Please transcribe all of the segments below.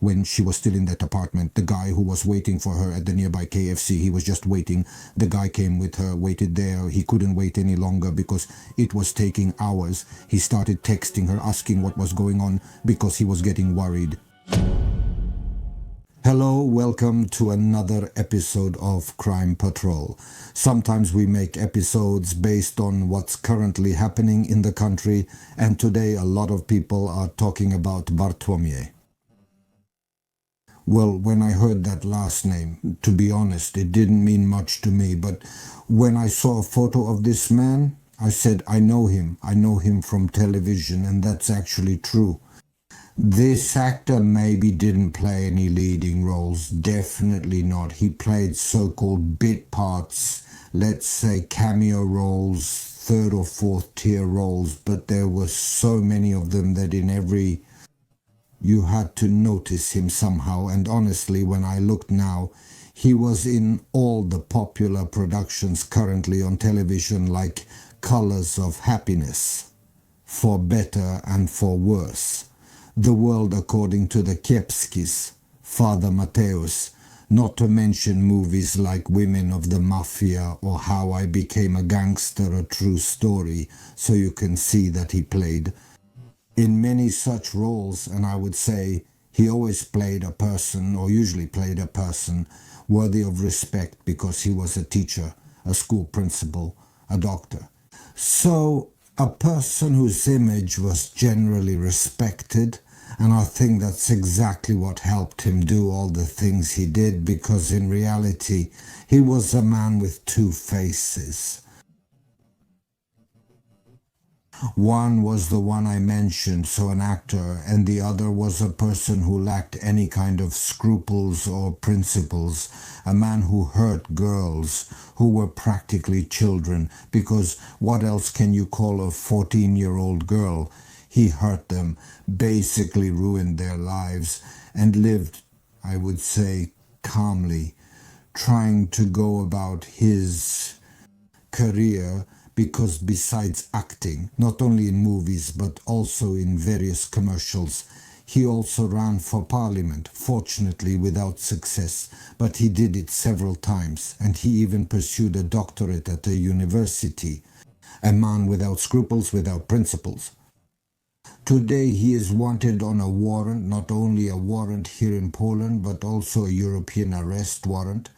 when she was still in that apartment. The guy who was waiting for her at the nearby KFC, he was just waiting. The guy came with her, waited there. He couldn't wait any longer because it was taking hours. He started texting her, asking what was going on because he was getting worried. Hello, welcome to another episode of Crime Patrol. Sometimes we make episodes based on what's currently happening in the country, and today a lot of people are talking about Bartłomiej. Well, when I heard that last name, to be honest, it didn't mean much to me, but when I saw a photo of this man, I said, I know him from television, and that's actually true. This actor maybe didn't play any leading roles, definitely not. He played so-called bit parts, let's say cameo roles, third or fourth tier roles, but there were so many of them that in every you had to notice him somehow. And honestly, when I looked now, he was in all the popular productions currently on television, like Colors of Happiness, For Better and For Worse, The World According to the Kiepskis, Father Mateusz, not to mention movies like Women of the Mafia or How I Became a Gangster, A True Story, so you can see that he played in many such roles, and I would say he always played a person, or usually played a person, worthy of respect because he was a teacher, a school principal, a doctor. So, a person whose image was generally respected, and I think that's exactly what helped him do all the things he did, because in reality, he was a man with two faces. One was the one I mentioned, so an actor, and the other was a person who lacked any kind of scruples or principles, a man who hurt girls, who were practically children, because what else can you call a 14-year-old girl? He hurt them, basically ruined their lives, and lived, I would say, calmly, trying to go about his career, because besides acting, not only in movies but also in various commercials, he also ran for parliament, fortunately without success, but he did it several times, and he even pursued a doctorate at a university. A man without scruples, without principles. Today he is wanted on a warrant, not only a warrant here in Poland, but also a European arrest warrant,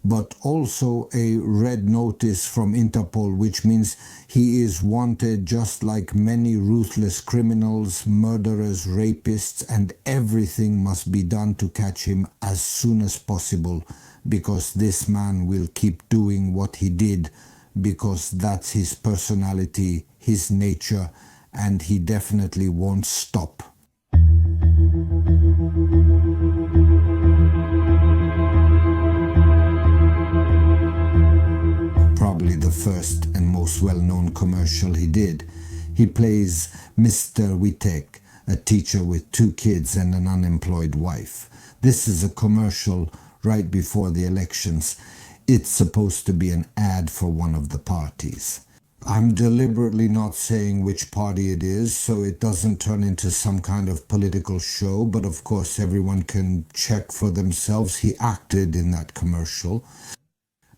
but also a red notice from Interpol, which means he is wanted just like many ruthless criminals, murderers, rapists, and everything must be done to catch him as soon as possible, because this man will keep doing what he did, because that's his personality, his nature, and he definitely won't stop. Probably the first and most well-known commercial he did. He plays Mr. Witek, a teacher with two kids and an unemployed wife. This is a commercial right before the elections. It's supposed to be an ad for one of the parties. I'm deliberately not saying which party it is, so it doesn't turn into some kind of political show, but of course everyone can check for themselves. He acted in that commercial.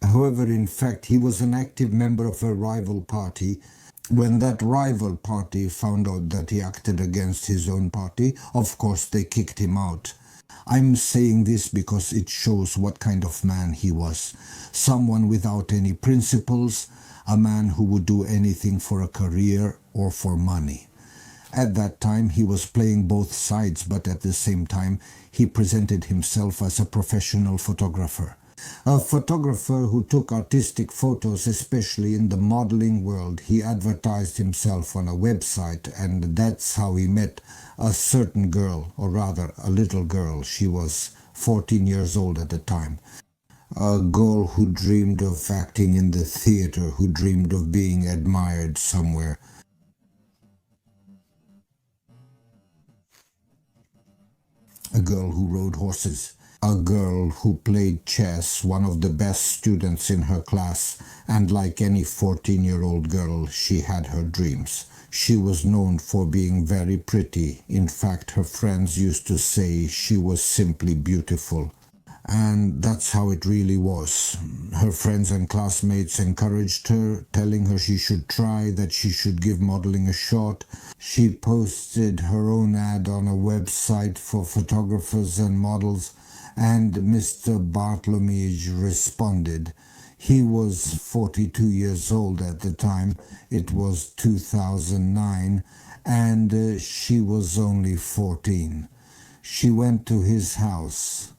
However, in fact, he was an active member of a rival party. When that rival party found out that he acted against his own party, of course they kicked him out. I'm saying this because it shows what kind of man he was. Someone without any principles, a man who would do anything for a career or for money. At that time, he was playing both sides, but at the same time, he presented himself as a professional photographer. A photographer who took artistic photos, especially in the modeling world. He advertised himself on a website, and that's how he met a certain girl, or rather a little girl. She was 14 years old at the time. A girl who dreamed of acting in the theater, who dreamed of being admired somewhere. A girl who rode horses. A girl who played chess, one of the best students in her class, and like any 14-year-old girl, she had her dreams. She was known for being very pretty. In fact, her friends used to say she was simply beautiful. And that's how it really was. Her friends and classmates encouraged her, telling her she should try, that she should give modeling a shot. She posted her own ad on a website for photographers and models, and Mr. Bartłomiej responded. He was 42 years old at the time. It was 2009, and she was only 14. She went to his house.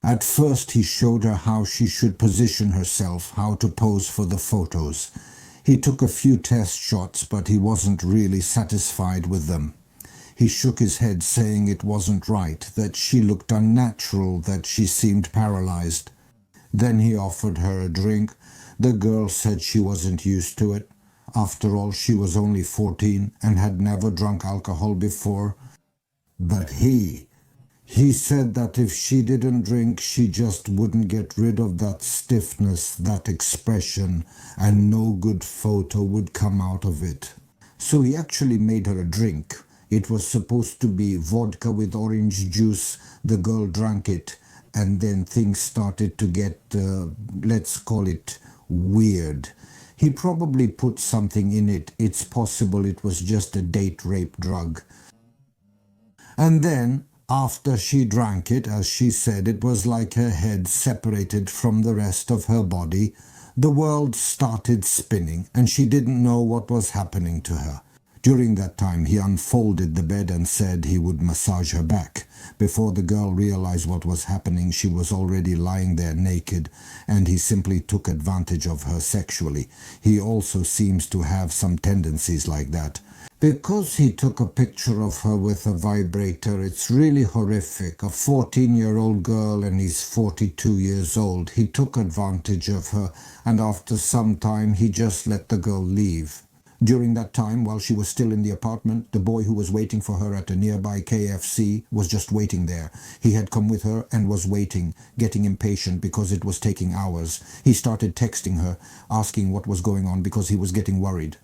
At first he showed her how she should position herself, how to pose for the photos. He took a few test shots, but he wasn't really satisfied with them. He shook his head, saying it wasn't right, that she looked unnatural, that she seemed paralyzed. Then he offered her a drink. The girl said she wasn't used to it. After all, she was only 14 and had never drunk alcohol before. But he said that if she didn't drink, she just wouldn't get rid of that stiffness, that expression, and no good photo would come out of it. So he actually made her a drink. It was supposed to be vodka with orange juice. The girl drank it, and then things started to get, let's call it, weird. He probably put something in it. It's possible it was just a date rape drug. And then, after she drank it, as she said, it was like her head separated from the rest of her body. The world started spinning, and she didn't know what was happening to her. During that time, he unfolded the bed and said he would massage her back. Before the girl realized what was happening, she was already lying there naked, and he simply took advantage of her sexually. He also seems to have some tendencies like that. Because he took a picture of her with a vibrator, it's really horrific. A 14-year-old girl and he's 42 years old. He took advantage of her, and after some time he just let the girl leave. During that time, while she was still in the apartment, the boy who was waiting for her at a nearby KFC was just waiting there. He had come with her and was waiting, getting impatient because it was taking hours. He started texting her, asking what was going on because he was getting worried.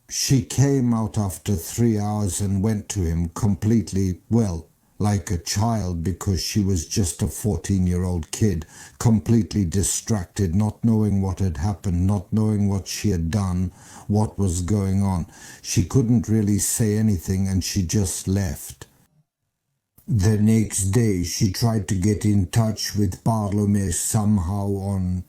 She came out after 3 hours and went to him completely, well, like a child, because she was just a 14-year-old kid, completely distracted, not knowing what had happened, not knowing what she had done, what was going on. She couldn't really say anything, and she just left. The next day, she tried to get in touch with Bartłomiej somehow on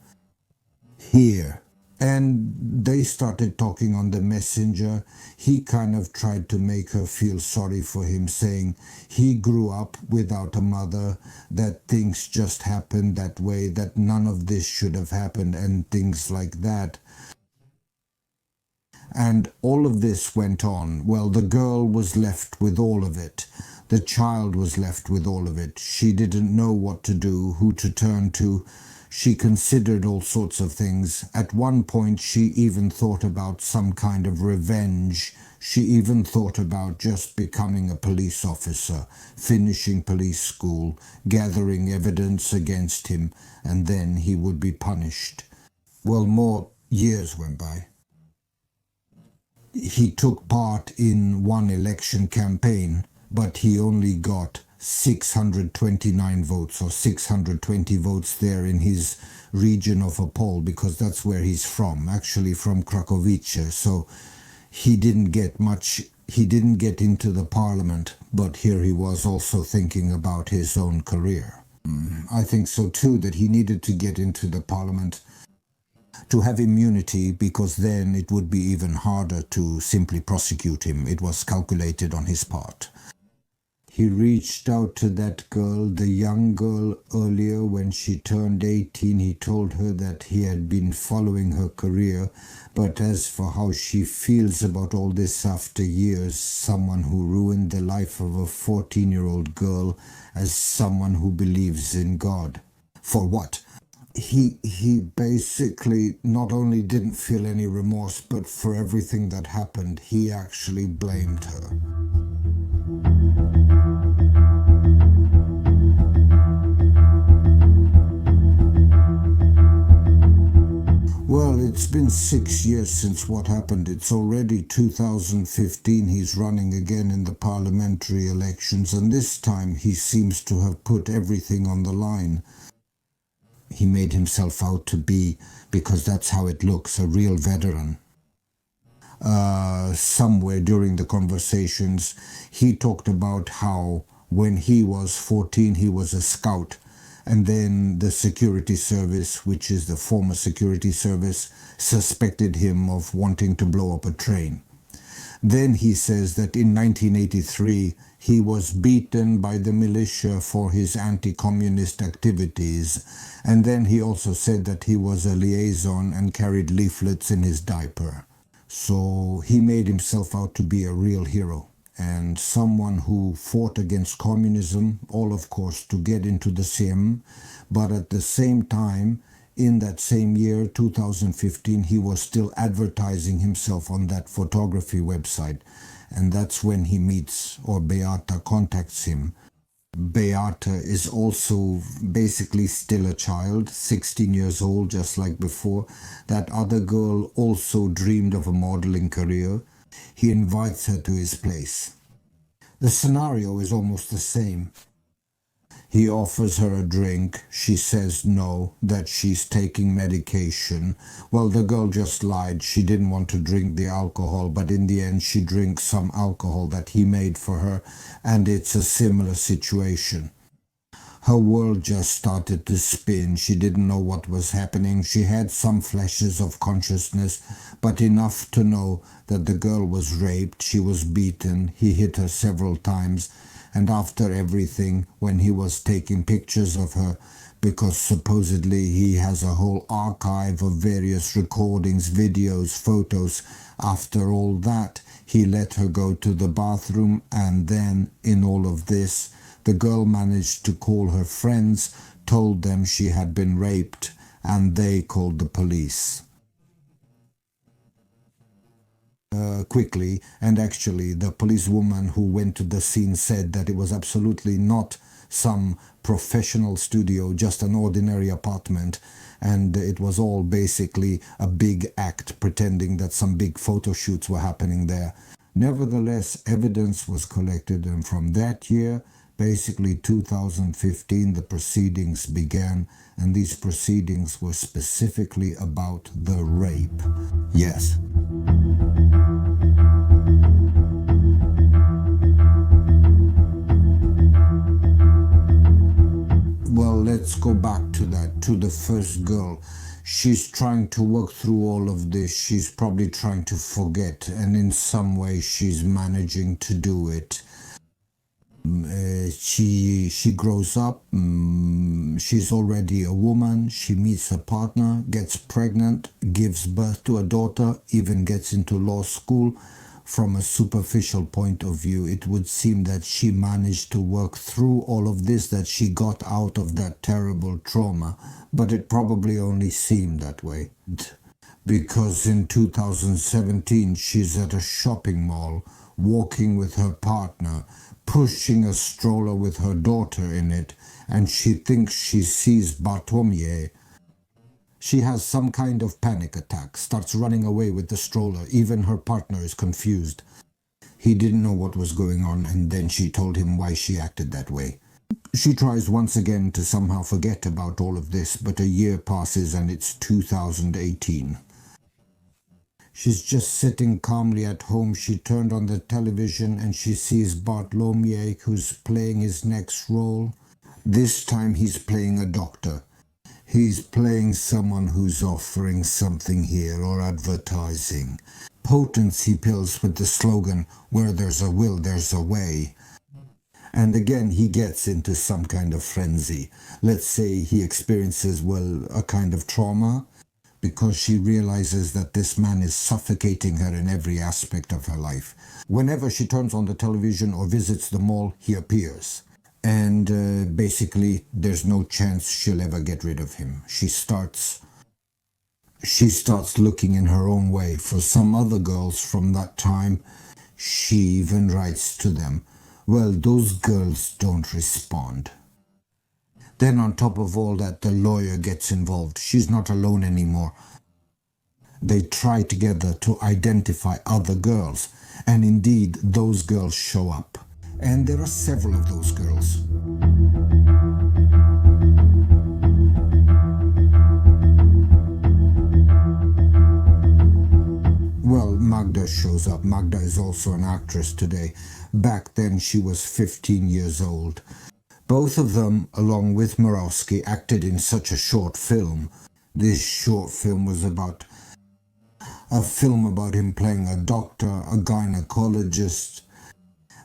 here. And they started talking on the messenger. He kind of tried to make her feel sorry for him, saying he grew up without a mother, that things just happened that way, that none of this should have happened, and things like that. And all of this went on. Well, the girl was left with all of it. The child was left with all of it. She didn't know what to do, who to turn to. She considered all sorts of things. At one point, she even thought about some kind of revenge. She even thought about just becoming a police officer, finishing police school, gathering evidence against him, and then he would be punished. Well, more years went by. He took part in one election campaign, but he only got 629 votes, or 620 votes there in his region of Opole, because that's where he's from, actually from Krakowice. So he didn't get much, he didn't get into the parliament, but here he was also thinking about his own career. I think so too, that he needed to get into the parliament to have immunity, because then it would be even harder to simply prosecute him. It was calculated on his part. He reached out to that girl, the young girl, earlier when she turned 18. He told her that he had been following her career, but as for how she feels about all this after years, someone who ruined the life of a 14-year-old girl, as someone who believes in God. For what? He basically not only didn't feel any remorse, but for everything that happened, he actually blamed her. it's been 6 years since what happened. It's already 2015. He's running again in the parliamentary elections, and this time he seems to have put everything on the line. He made himself out to be, because that's how it looks, a real veteran. Somewhere during the conversations, he talked about how when he was 14, he was a scout. And then the security service, which is the former security service, suspected him of wanting to blow up a train. Then he says that in 1983, he was beaten by the militia for his anti-communist activities. And then he also said that he was a liaison and carried leaflets in his diaper. So he made himself out to be a real hero and someone who fought against communism, all of course to get into the CM, but at the same time, in that same year, 2015, he was still advertising himself on that photography website. And that's when he meets, or Beata contacts him. Beata is also basically still a child, 16 years old, just like before. That other girl also dreamed of a modeling career. He invites her to his place. The scenario is almost the same. He offers her a drink. She says no, that she's taking medication. Well, the girl just lied. She didn't want to drink the alcohol, but in the end she drinks some alcohol that he made for her, and it's a similar situation. Her world just started to spin. She didn't know what was happening. She had some flashes of consciousness, but enough to know that the girl was raped, she was beaten, he hit her several times, and after everything, when he was taking pictures of her, because supposedly he has a whole archive of various recordings, videos, photos, after all that, he let her go to the bathroom, and then, in all of this, the girl managed to call her friends, told them she had been raped, and they called the police. Quickly, and actually the policewoman who went to the scene said that it was absolutely not some professional studio, just an ordinary apartment, and it was all basically a big act pretending that some big photo shoots were happening there. Nevertheless, evidence was collected, and from that year, basically 2015, the proceedings began, and these proceedings were specifically about the rape. Yes. Well, let's go back to that, to the first girl. She's trying to work through all of this. She's probably trying to forget, and in some way she's managing to do it. She grows up, she's already a woman, she meets a partner, gets pregnant, gives birth to a daughter, even gets into law school. From a superficial point of view, it would seem that she managed to work through all of this, that she got out of that terrible trauma, but it probably only seemed that way. Because in 2017, she's at a shopping mall, walking with her partner, pushing a stroller with her daughter in it, and she thinks she sees Bartłomiej. She has some kind of panic attack, starts running away with the stroller. Even her partner is confused. He didn't know what was going on, and then she told him why she acted that way. She tries once again to somehow forget about all of this, but a year passes and it's 2018. She's just sitting calmly at home. She turned on the television and she sees Bartłomiej, who's playing his next role. This time he's playing a doctor. He's playing someone who's offering something here or advertising. Potency pills with the slogan, "Where there's a will, there's a way." And again, he gets into some kind of frenzy. Let's say he experiences, well, a kind of trauma, because she realizes that this man is suffocating her in every aspect of her life. Whenever she turns on the television or visits the mall, he appears. And basically, there's no chance she'll ever get rid of him. She starts looking in her own way for some other girls from that time. She even writes to them. Well, those girls don't respond. Then on top of all that, the lawyer gets involved. She's not alone anymore. They try together to identify other girls, and indeed those girls show up. And there are several of those girls. Well, Magda shows up. Magda is also an actress today. Back then she was 15 years old. Both of them, along with Murawski, acted in such a short film. This short film was about a film about him playing a doctor, a gynecologist,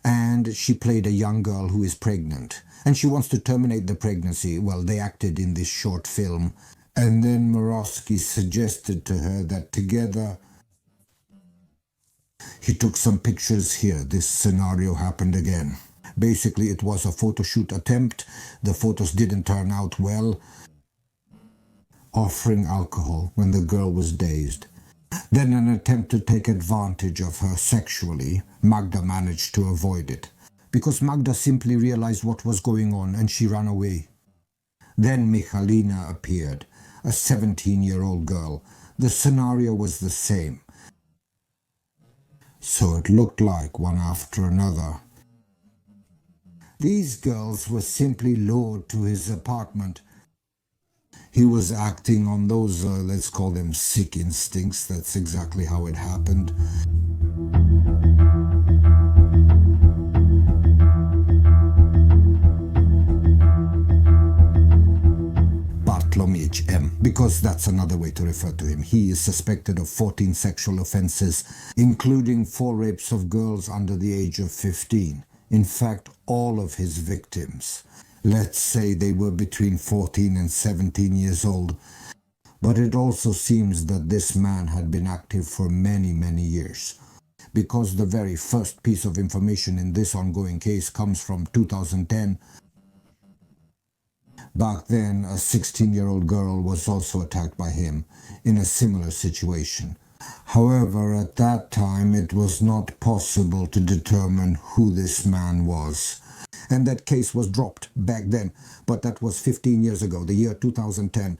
and she played a young girl who is pregnant. And she wants to terminate the pregnancy. Well, they acted in this short film. And then Murawski suggested to her that together he took some pictures here. This scenario happened again. Basically, it was a photo shoot attempt. The photos didn't turn out well. Offering alcohol when the girl was dazed. Then an attempt to take advantage of her sexually. Magda managed to avoid it, because Magda simply realized what was going on and she ran away. Then Michalina appeared, a 17-year-old girl. The scenario was the same. So it looked like one after another. These girls were simply lured to his apartment. He was acting on those, let's call them sick instincts. That's exactly how it happened. Bartłomiej M, because that's another way to refer to him. He is suspected of 14 sexual offenses, including 4 rapes of girls under the age of 15. In fact, all of his victims, let's say they were between 14 and 17 years old. But it also seems that this man had been active for many, many years, because the very first piece of information in this ongoing case comes from 2010. Back then, a 16-year-old girl was also attacked by him in a similar situation. However, at that time, it was not possible to determine who this man was. And that case was dropped back then, but that was 15 years ago, the year 2010.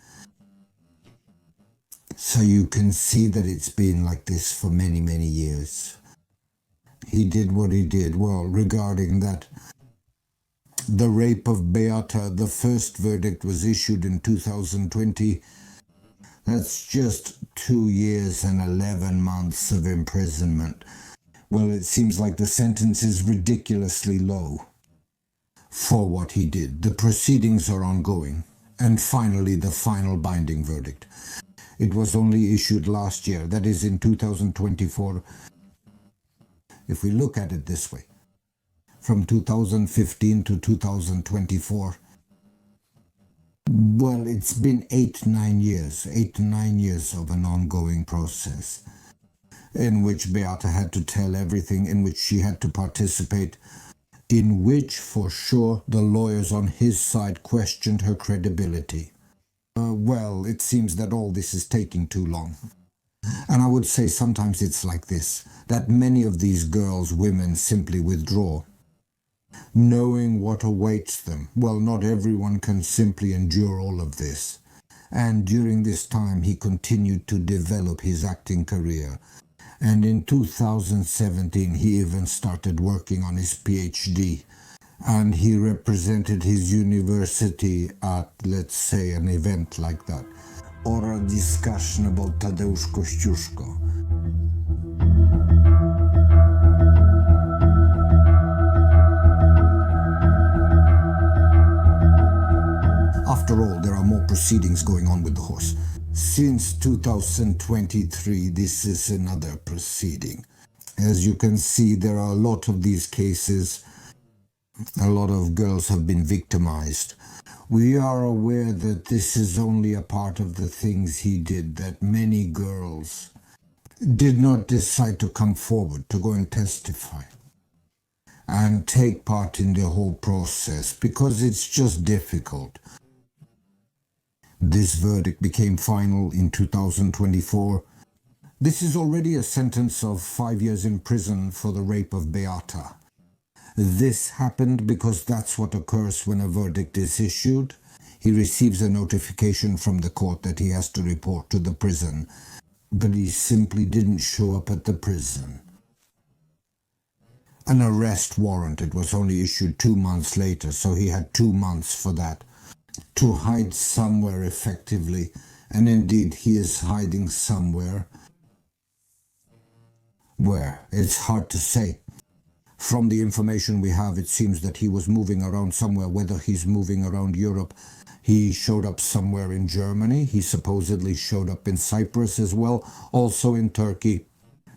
So you can see that it's been like this for many, many years. He did what he did. Well, regarding that, the rape of Beata, the first verdict was issued in 2020. That's just 2 years and 11 months of imprisonment. Well, it seems like the sentence is ridiculously low for what he did. The proceedings are ongoing. And finally, the final binding verdict. It was only issued last year, that is in 2024. If we look at it this way, from 2015 to 2024, well, it's been 8 to 9 years of an ongoing process in which Beata had to tell everything, in which she had to participate, in which, for sure, the lawyers on his side questioned her credibility. Well, it seems that all this is taking too long. And I would say sometimes it's like this, that many of these girls, women, simply withdraw, knowing what awaits them. Well, not everyone can simply endure all of this. And during this time, he continued to develop his acting career. And in 2017, he even started working on his PhD. And he represented his university at, let's say, an event like that, or a discussion about Tadeusz Kościuszko. After all, there are more proceedings going on with the horse. Since 2023, this is another proceeding. As you can see, there are a lot of these cases. A lot of girls have been victimized. We are aware that this is only a part of the things he did, that many girls did not decide to come forward, to go and testify and take part in the whole process, because it's just difficult. This verdict became final in 2024. This is already a sentence of 5 years in prison for the rape of Beata. This happened because that's what occurs when a verdict is issued. He receives a notification from the court that he has to report to the prison. but he simply didn't show up at the prison. An arrest warrant, it was only issued 2 months later, so he had 2 months for that, to hide somewhere effectively, and indeed he is hiding somewhere. Where? It's hard to say. From the information we have, it seems that he was moving around somewhere, whether he's moving around Europe. He showed up somewhere in Germany. He supposedly showed up in Cyprus as well, also in Turkey.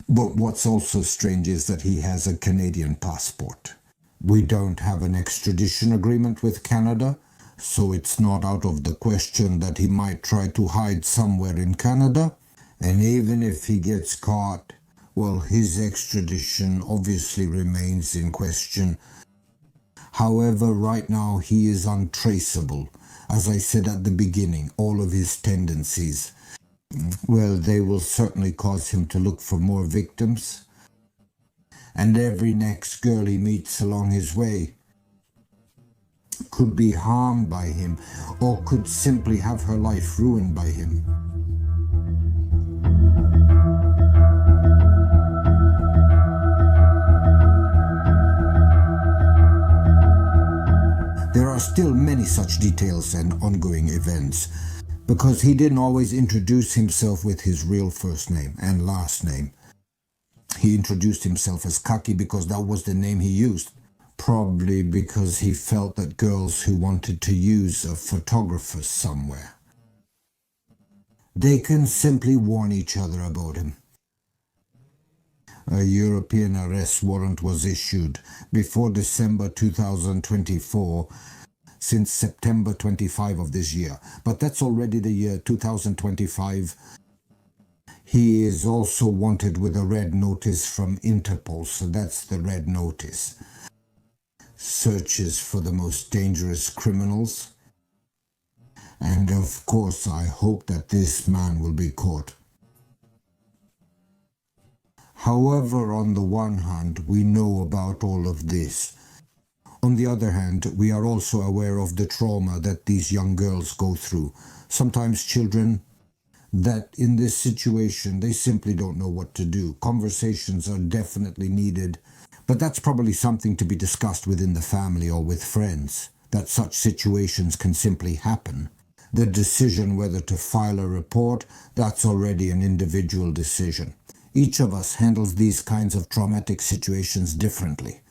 But what's also strange is that he has a Canadian passport. We don't have an extradition agreement with Canada, so it's not out of the question that he might try to hide somewhere in Canada. And even if he gets caught, well, his extradition obviously remains in question. However, right now he is untraceable. As I said at the beginning, all of his tendencies, well, they will certainly cause him to look for more victims. And every next girl he meets along his way could be harmed by him, or could simply have her life ruined by him. There are still many such details and ongoing events, because he didn't always introduce himself with his real first name and last name. He introduced himself as Kaki because that was the name he used, probably because he felt that girls who wanted to use a photographer somewhere, they can simply warn each other about him. A European arrest warrant was issued before December 2024, since September 25 of this year. But that's already the year 2025. He is also wanted with a red notice from Interpol, so that's the red notice. Searches for the most dangerous criminals. And of course, I hope that this man will be caught. However, on the one hand, we know about all of this. On the other hand, we are also aware of the trauma that these young girls go through. Sometimes children that in this situation, they simply don't know what to do. Conversations are definitely needed, but that's probably something to be discussed within the family or with friends, that such situations can simply happen. The decision whether to file a report, that's already an individual decision. Each of us handles these kinds of traumatic situations differently.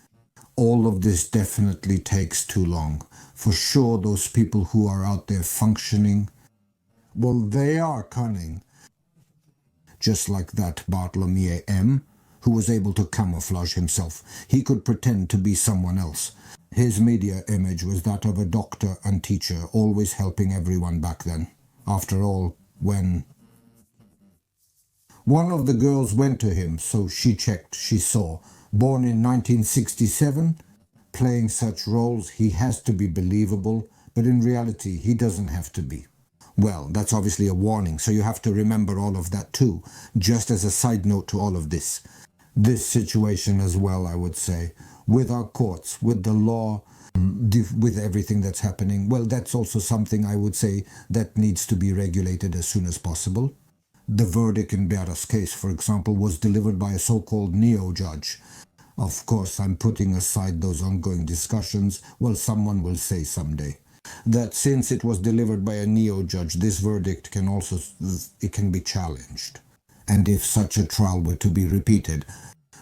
All of this definitely takes too long. For sure, those people who are out there functioning, well, they are cunning. Just like that Bartłomiej M., who was able to camouflage himself. He could pretend to be someone else. His media image was that of a doctor and teacher, always helping everyone back then. After all, when one of the girls went to him, so she checked, she saw. Born in 1967, playing such roles, he has to be believable, but in reality, he doesn't have to be. Well, that's obviously a warning, so you have to remember all of that too, just as a side note to all of this. This situation as well, I would say, with our courts, with the law, with everything that's happening, well, that's also something I would say that needs to be regulated as soon as possible. The verdict in Beata's case, for example, was delivered by a so-called neo-judge. Of course, I'm putting aside those ongoing discussions. Well, someone will say someday that since it was delivered by a neo-judge, this verdict can be challenged. And if such a trial were to be repeated,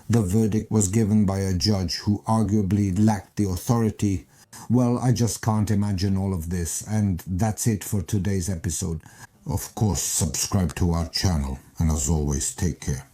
the verdict was given by a judge who arguably lacked the authority. Well, I just can't imagine all of this, and that's it for today's episode. Of course, subscribe to our channel, and as always, take care.